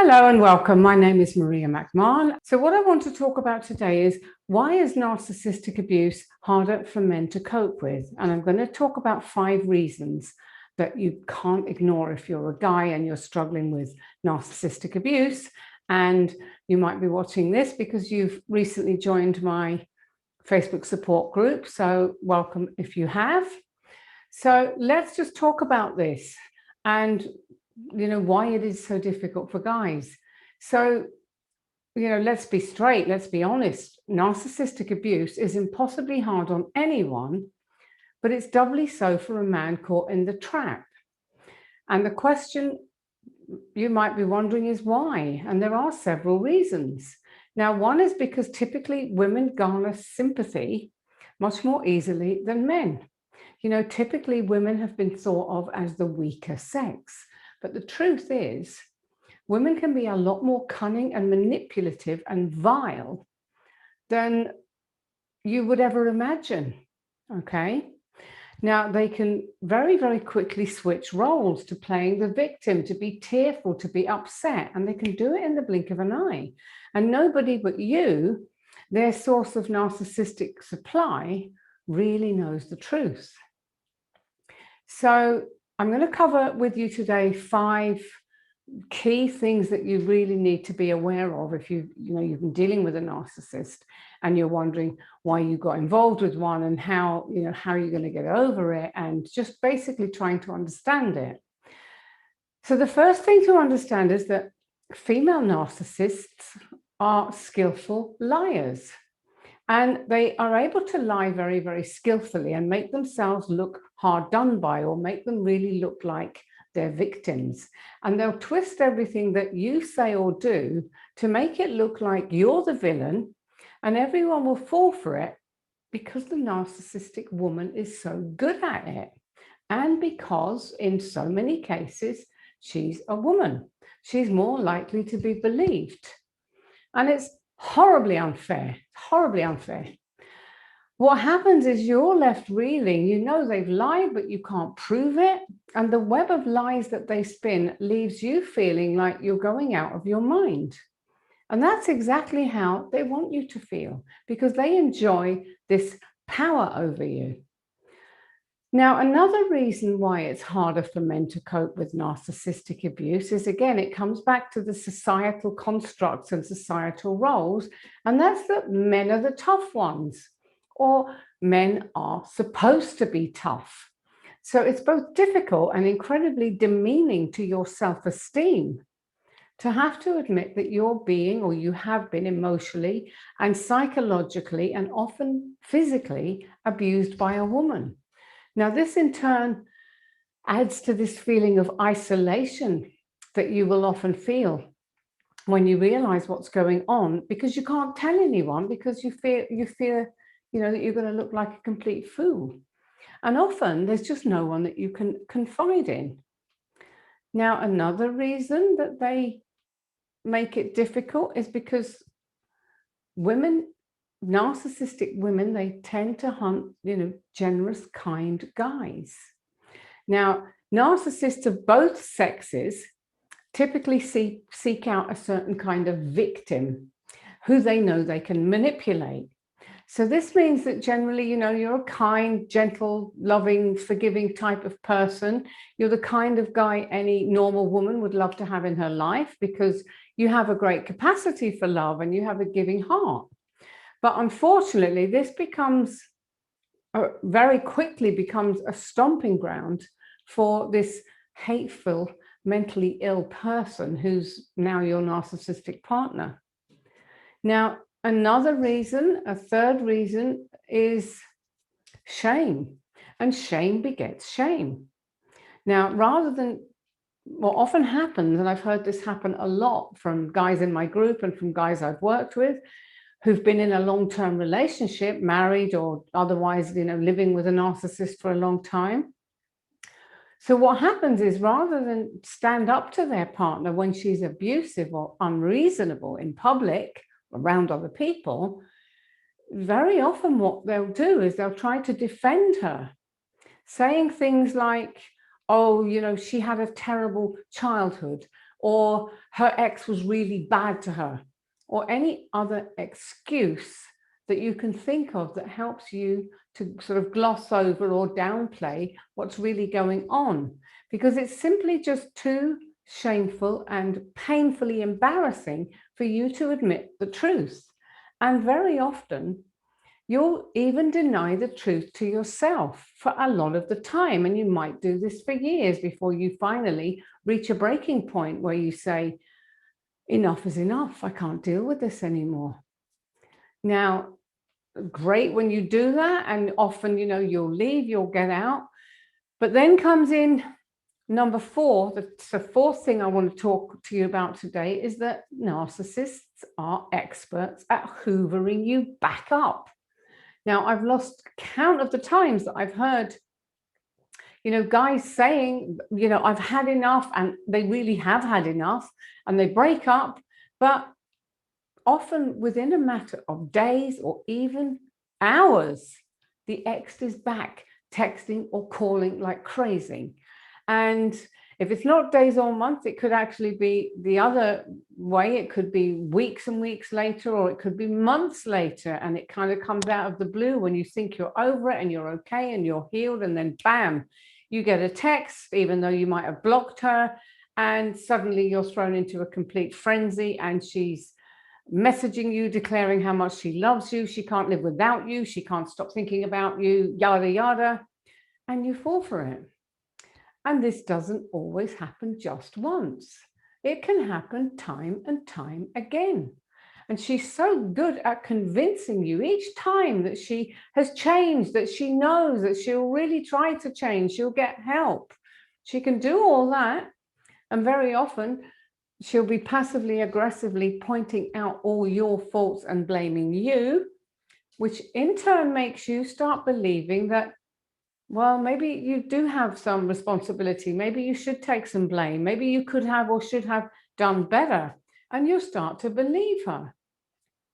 Hello and welcome. My name is Maria McMahon. So what I want to talk about today is why is narcissistic abuse harder for men to cope with? And I'm going to talk about 5 reasons that you can't ignore if you're a guy and you're struggling with narcissistic abuse. And you might be watching this because you've recently joined my Facebook support group. So welcome if you have. So let's just talk about this and why it is so difficult for guys. So, let's be straight, let's be honest. Narcissistic abuse is impossibly hard on anyone, but it's doubly so for a man caught in the trap. And the question you might be wondering is why? And there are several reasons. Now, one is because typically women garner sympathy much more easily than men. Typically women have been thought of as the weaker sex. But the truth is, women can be a lot more cunning and manipulative and vile than you would ever imagine, okay? Now, they can very, very quickly switch roles to playing the victim, to be tearful, to be upset, and they can do it in the blink of an eye. And nobody but you, their source of narcissistic supply, really knows the truth. So I'm going to cover with you today 5 key things that you really need to be aware of if you've been dealing with a narcissist and you're wondering why you got involved with one and how you're going to get over it, and just basically trying to understand it. So the first thing to understand is that female narcissists are skillful liars. And they are able to lie very, very skillfully and make themselves look hard done by, or make them really look like they're victims. And they'll twist everything that you say or do to make it look like you're the villain, and everyone will fall for it because the narcissistic woman is so good at it. And because in so many cases, she's a woman. She's more likely to be believed. And it's horribly unfair, horribly unfair. What happens is you're left reeling. They've lied, but you can't prove it. And the web of lies that they spin leaves you feeling like you're going out of your mind. And that's exactly how they want you to feel, because they enjoy this power over you. Now, another reason why it's harder for men to cope with narcissistic abuse is, again, it comes back to the societal constructs and societal roles, and that's that men are the tough ones, or men are supposed to be tough. So it's both difficult and incredibly demeaning to your self-esteem to have to admit that you're being, or you have been, emotionally and psychologically and often physically abused by a woman. Now, this in turn adds to this feeling of isolation that you will often feel when you realize what's going on, because you can't tell anyone, because you fear that you're going to look like a complete fool. And often there's just no one that you can confide in. Now, another reason that they make it difficult is because narcissistic women, they tend to hunt, generous, kind guys. Now, narcissists of both sexes typically seek out a certain kind of victim who they know they can manipulate. So this means that generally, you're a kind, gentle, loving, forgiving type of person. You're the kind of guy any normal woman would love to have in her life, because you have a great capacity for love and you have a giving heart. But unfortunately, this very quickly becomes a stomping ground for this hateful, mentally ill person who's now your narcissistic partner. Now, a third reason is shame. And shame begets shame. Now, what often happens, and I've heard this happen a lot from guys in my group and from guys I've worked with, who've been in a long-term relationship, married or otherwise, living with a narcissist for a long time. So what happens is, rather than stand up to their partner when she's abusive or unreasonable in public around other people, very often what they'll do is they'll try to defend her, saying things like, oh, she had a terrible childhood, or her ex was really bad to her, or any other excuse that you can think of that helps you to sort of gloss over or downplay what's really going on, because it's simply just too shameful and painfully embarrassing for you to admit the truth. And very often, you'll even deny the truth to yourself for a lot of the time. And you might do this for years before you finally reach a breaking point where you say, enough is enough. I can't deal with this anymore. Now, great when you do that. And often, you'll leave, you'll get out. But then comes in number 4, the fourth thing I want to talk to you about today is that narcissists are experts at hoovering you back up. Now, I've lost count of the times that I've heard, guys saying, I've had enough, and they really have had enough, and they break up, but often within a matter of days or even hours, the ex is back texting or calling like crazy. And if it's not days or months, it could actually be the other way. It could be weeks and weeks later, or it could be months later. And it kind of comes out of the blue when you think you're over it and you're okay and you're healed. And then bam, you get a text, even though you might have blocked her. And suddenly you're thrown into a complete frenzy, and she's messaging you, declaring how much she loves you. She can't live without you. She can't stop thinking about you, yada, yada. And you fall for it. And this doesn't always happen just once. It can happen time and time again. And she's so good at convincing you each time that she has changed, that she knows that she'll really try to change, she'll get help. She can do all that. And very often she'll be passively aggressively pointing out all your faults and blaming you, which in turn makes you start believing that, well, maybe you do have some responsibility. Maybe you should take some blame. Maybe you could have or should have done better. And you start to believe her.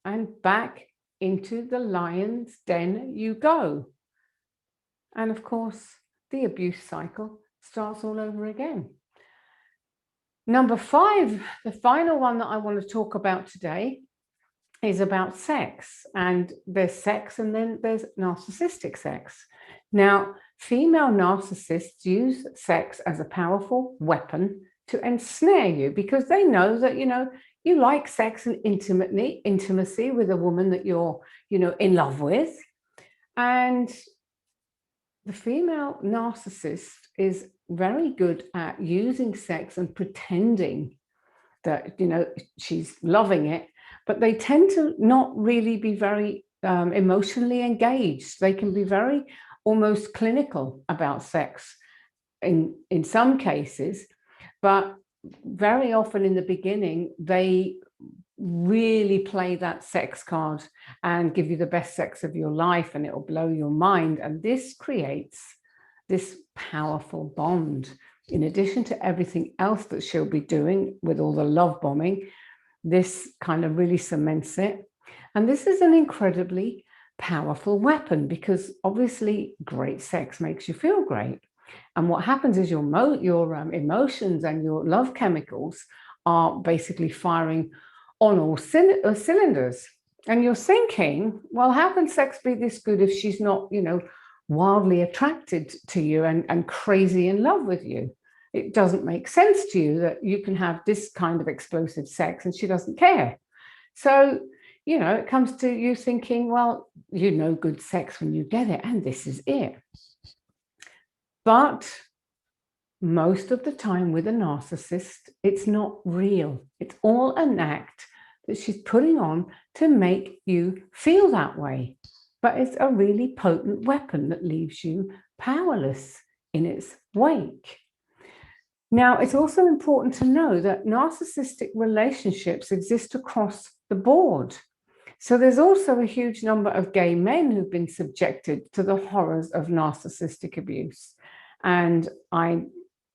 And back into the lion's den you go. And of course, the abuse cycle starts all over again. Number 5, the final one that I want to talk about today, is about sex. And there's sex, and then there's narcissistic sex. Now, female narcissists use sex as a powerful weapon to ensnare you, because they know that, you like sex and intimacy with a woman that you're, in love with. And the female narcissist is very good at using sex and pretending that, she's loving it, but they tend to not really be very emotionally engaged. They can be very almost clinical about sex in some cases, but very often in the beginning, they really play that sex card and give you the best sex of your life, and it will blow your mind. And this creates this powerful bond. In addition to everything else that she'll be doing with all the love bombing, this kind of really cements it. And this is an incredibly powerful weapon, because obviously great sex makes you feel great. And what happens is your emotions and your love chemicals are basically firing on all cylinders. And you're thinking, well, how can sex be this good if she's not, wildly attracted to you and crazy in love with you? It doesn't make sense to you that you can have this kind of explosive sex and she doesn't care. So, it comes to you thinking, well, good sex when you get it, and this is it. But most of the time with a narcissist, it's not real. It's all an act that she's putting on to make you feel that way. But it's a really potent weapon that leaves you powerless in its wake. Now, it's also important to know that narcissistic relationships exist across the board. So there's also a huge number of gay men who've been subjected to the horrors of narcissistic abuse. And I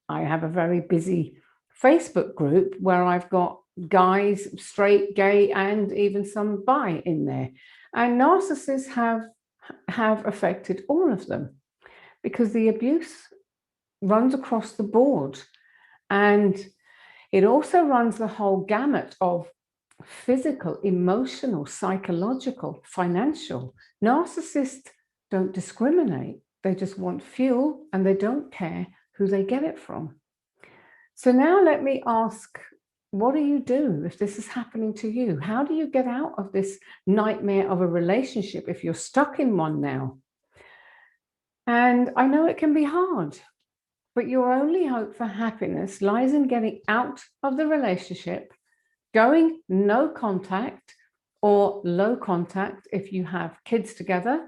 have a very busy Facebook group where I've got guys, straight, gay, and even some bi in there. And narcissists have affected all of them, because the abuse runs across the board. And It also runs the whole gamut of physical, emotional, psychological, financial. Narcissists don't discriminate. They just want fuel and they don't care who they get it from. So now let me ask, what do you do if this is happening to you? How do you get out of this nightmare of a relationship if you're stuck in one now? And I know it can be hard, but your only hope for happiness lies in getting out of the relationship, going no contact or low contact if you have kids together,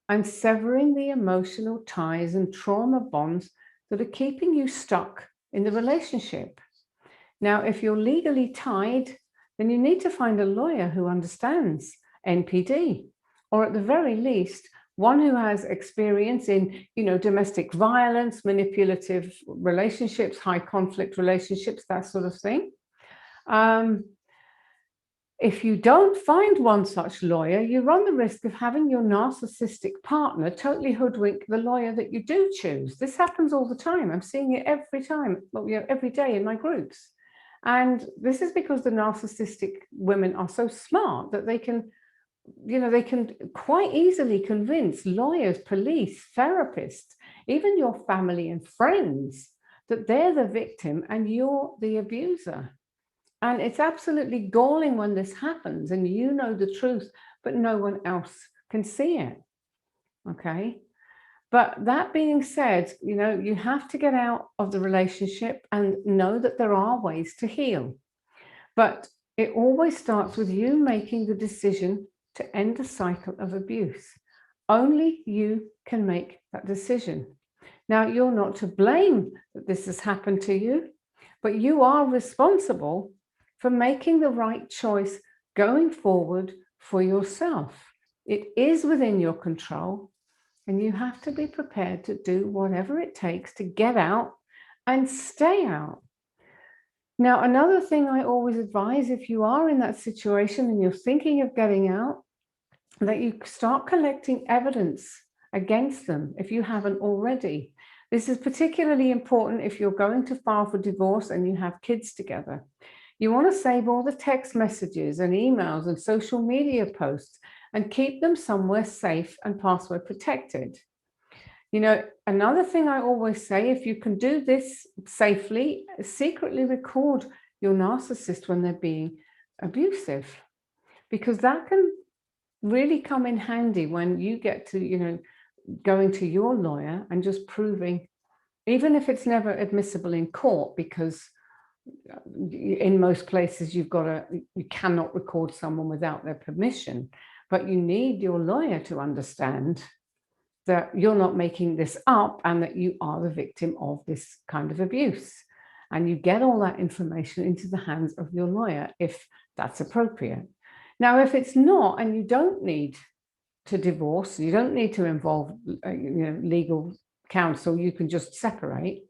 and severing the emotional ties and trauma bonds that are keeping you stuck in the relationship. Now, if you're legally tied, then you need to find a lawyer who understands NPD, or at the very least, one who has experience in, domestic violence, manipulative relationships, high conflict relationships, that sort of thing. If you don't find one such lawyer, you run the risk of having your narcissistic partner totally hoodwink the lawyer that you do choose. This happens all the time. I'm seeing it every time, every day in my groups. And this is because the narcissistic women are so smart that they can quite easily convince lawyers, police, therapists, even your family and friends that they're the victim and you're the abuser. And it's absolutely galling when this happens and you know the truth, but no one else can see it. Okay. But that being said, you have to get out of the relationship and know that there are ways to heal. But it always starts with you making the decision to end a cycle of abuse. Only you can make that decision. Now, you're not to blame that this has happened to you, but you are responsible for making the right choice going forward for yourself. It is within your control, and you have to be prepared to do whatever it takes to get out and stay out. Now, another thing I always advise, if you are in that situation and you're thinking of getting out, that you start collecting evidence against them if you haven't already. This is particularly important if you're going to file for divorce and you have kids together. You want to save all the text messages and emails and social media posts and keep them somewhere safe and password protected. Another thing I always say, if you can do this safely, secretly record your narcissist when they're being abusive, because that can really come in handy when you get to, going to your lawyer and just proving, even if it's never admissible in court, because in most places you cannot record someone without their permission, but you need your lawyer to understand that you're not making this up and that you are the victim of this kind of abuse. And you get all that information into the hands of your lawyer if that's appropriate. Now, if it's not, and you don't need to divorce, you don't need to involve legal counsel, you can just separate.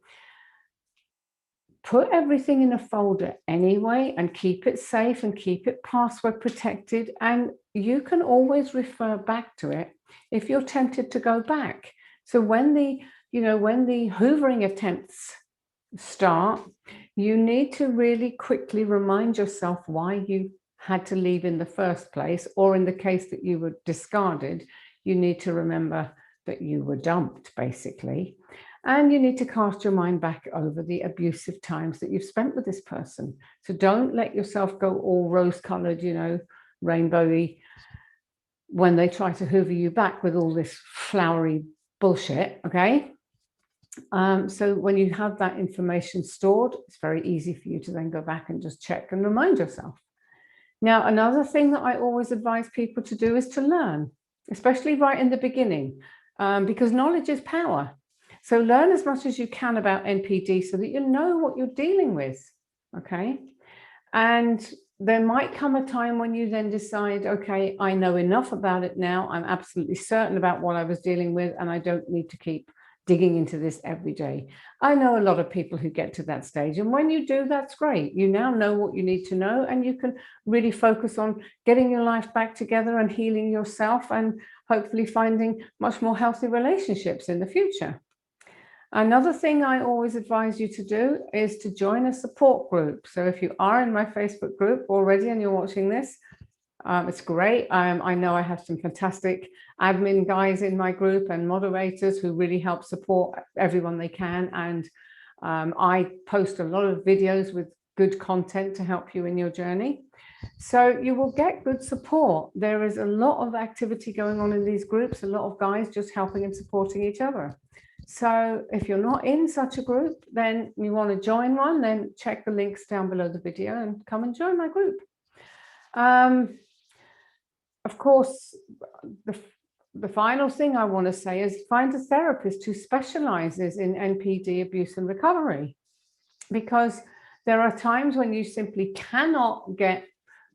Put everything in a folder anyway and keep it safe and keep it password protected. And you can always refer back to it if you're tempted to go back. So when the hoovering attempts start, you need to really quickly remind yourself why you had to leave in the first place, or in the case that you were discarded, you need to remember that you were dumped, basically. And you need to cast your mind back over the abusive times that you've spent with this person. So don't let yourself go all rose-colored, rainbowy, when they try to hoover you back with all this flowery bullshit, okay? So when you have that information stored, it's very easy for you to then go back and just check and remind yourself. Now, another thing that I always advise people to do is to learn, especially right in the beginning, because knowledge is power. So learn as much as you can about NPD so that you know what you're dealing with, okay? And there might come a time when you then decide, okay, I know enough about it now. I'm absolutely certain about what I was dealing with, and I don't need to keep digging into this every day. I know a lot of people who get to that stage, and when you do, that's great. You now know what you need to know, and you can really focus on getting your life back together and healing yourself, and hopefully finding much more healthy relationships in the future. Another thing I always advise you to do is to join a support group. So if you are in my Facebook group already and you're watching this, it's great. I know I have some fantastic admin guys in my group and moderators who really help support everyone they can. And I post a lot of videos with good content to help you in your journey. So you will get good support. There is a lot of activity going on in these groups, a lot of guys just helping and supporting each other. So if you're not in such a group, then you want to join one, then check the links down below the video and come and join my group. Of course, the final thing I want to say is find a therapist who specializes in NPD abuse and recovery, because there are times when you simply cannot get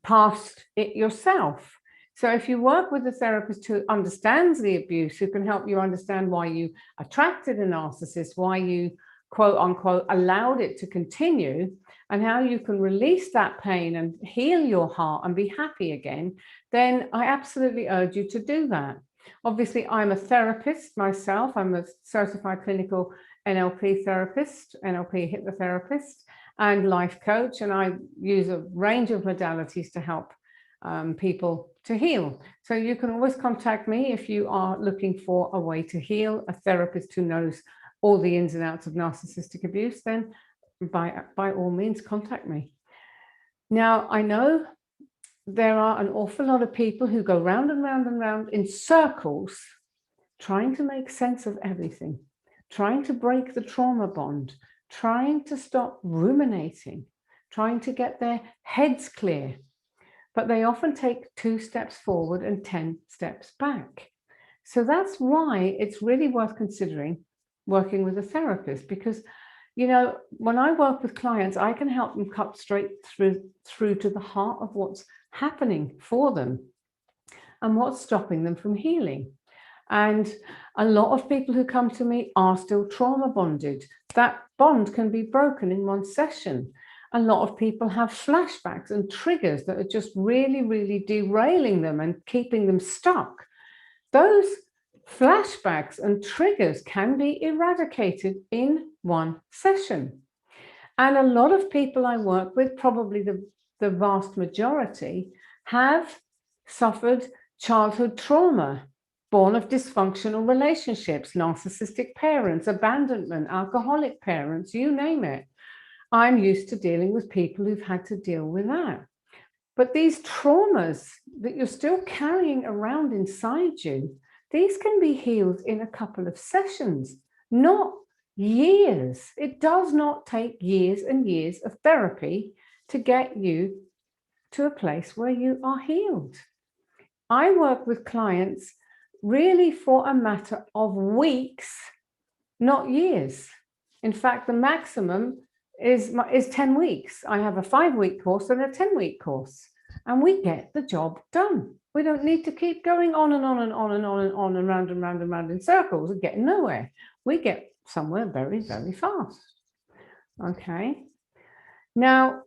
past it yourself. So if you work with a therapist who understands the abuse, who can help you understand why you attracted a narcissist, why you quote unquote allowed it to continue, and how you can release that pain and heal your heart and be happy again, then I absolutely urge you to do that. Obviously, I'm a therapist myself. I'm a certified clinical NLP therapist, NLP hypnotherapist, and life coach, and I use a range of modalities to help people to heal. So you can always contact me if you are looking for a way to heal, a therapist who knows all the ins and outs of narcissistic abuse, then by all means contact me. Now, I know there are an awful lot of people who go round and round and round in circles trying to make sense of everything, trying to break the trauma bond, trying to stop ruminating, trying to get their heads clear. But they often take 2 steps forward and 10 steps back. So that's why it's really worth considering working with a therapist, because, you know, when I work with clients, I can help them cut straight through to the heart of what's happening for them and what's stopping them from healing. And a lot of people who come to me are still trauma bonded. That bond can be broken in one session. A lot of people have flashbacks and triggers that are just really, really derailing them and keeping them stuck. Those flashbacks and triggers can be eradicated in one session. And a lot of people I work with, probably the vast majority, have suffered childhood trauma, born of dysfunctional relationships, narcissistic parents, abandonment, alcoholic parents, you name it. I'm used to dealing with people who've had to deal with that. But these traumas that you're still carrying around inside you, these can be healed in a couple of sessions, not years. It does not take years and years of therapy to get you to a place where you are healed. I work with clients really for a matter of weeks, not years. In fact, the maximum is 10 weeks. I have a 5-week course and a 10-week course, and we get the job done. We don't need to keep going on and on and on and on and on and round and round and round in circles and getting nowhere. We get somewhere very, very fast. Okay. Now,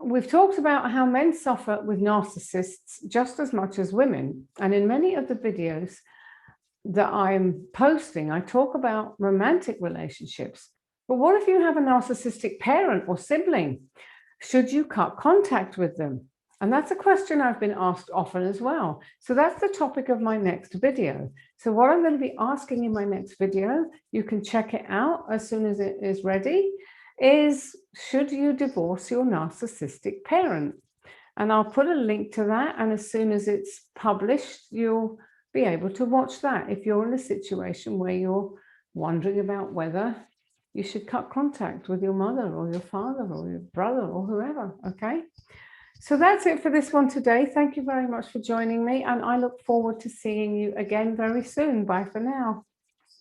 we've talked about how men suffer with narcissists just as much as women. And in many of the videos that I'm posting, I talk about romantic relationships. But what if you have a narcissistic parent or sibling? Should you cut contact with them? And that's a question I've been asked often as well. So that's the topic of my next video. So what I'm going to be asking in my next video, you can check it out as soon as it is ready, is should you divorce your narcissistic parent? And I'll put a link to that. And as soon as it's published, you'll be able to watch that if you're in a situation where you're wondering about whether you should cut contact with your mother or your father or your brother or whoever, okay? So that's it for this one today. Thank you very much for joining me, and I look forward to seeing you again very soon. Bye for now.